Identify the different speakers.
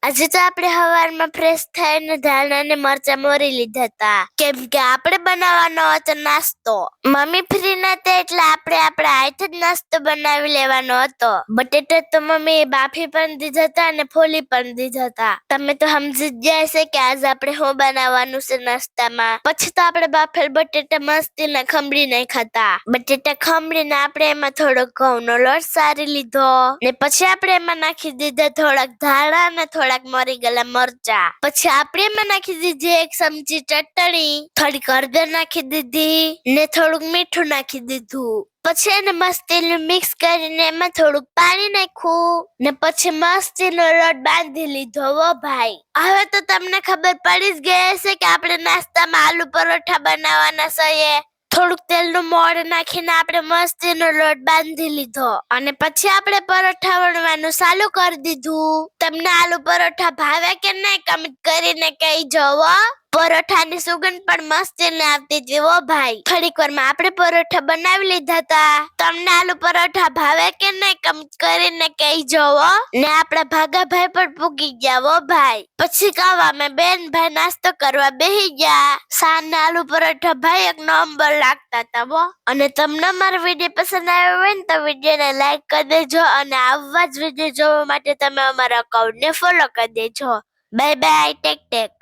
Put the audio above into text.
Speaker 1: આજે તો આપણે સવારમાં ફ્રેશ થઈને ધાણા અને મરચા મોરી લીધા હતા, કેમ કે આપણે બનાવવાનો હતો નાસ્તો. મમ્મી ફ્રી નતા એટલે આપણે આપણા હાથે જ નાસ્તો બનાવી લેવાનો હતો. બટેટા તો મમ્મીએ બાફી પણ દીધા હતા અને ફોલી પણ દીધા હતા. તમે તો સમજી જ ગયા હશે કે આજે આપણે શું બનાવવાનું છે નાસ્તામાં. પછી તો આપણે બાફેલ બટેટા મસ્તીના ખમણી નાખ્યા હતા. બટેટા ખમણીને આપણે એમાં થોડોક ઘઉંનો લોટ સારી લીધો ને પછી આપણે એમાં નાખી દીધા થોડાક ધાણા અને થોડાક મરી ગયેલા મરચા. પછી આપણે એમાં નાખી દીધી એક ચમચી ચટણી, થોડીક હળદર નાખી દીધી ને થોડુંક મીઠું નાખી દીધું. પછી એને મસ્તીનું મિક્સ કરીને એમાં થોડુંક પાણી નાખ્યું ને પછી મસ્તીનો લોટ બાંધી લીધો. વો ભાઈ, હવે તો તમને ખબર પડી જ ગઈ હશે કે આપણે નાસ્તામાં આલુ પરોઠા બનાવવાના છે. થોડુંક તેલનું મોણ નાખીને આપણે મસ્તીનો લોટ બાંધી લીધો અને પછી આપણે પરોઠા વણવાનું ચાલુ કરી દીધું. તમને આલુ પરોઠા ભાવે કે નહીં કમેન્ટ કરીને કહેજો. પરોઠાની સુગંધ પણ મસ્તીને આવતી હતી. ઓ ભાઈ, થોડીક વારમાં આપણે પરોઠા બનાવી લીધા હતા. તમને આલુ પરોઠા ભાવે કે નહીં કમેન્ટ કરીને કહેજો. ને આપણા ભાગાભાઈ પણ પૂગી ગયા. ઓ ભાઈ, પછી કાવામાં બેન ભાઈ નાસ્તો કરવા બેસી ગયા. સાંજના આલુ પરોઠા ભાઈ એક નંબર લાગતા હતા. અને તમને મારો વિડીયો પસંદ આવ્યો હોય ને તો વિડીયોને લાઈક કરી દેજો અને આવા જ વિડીયો જોવા માટે તમે અમારા અકાઉન્ટને ફોલો કરી દેજો. બાય બાય, ટેક ટેક.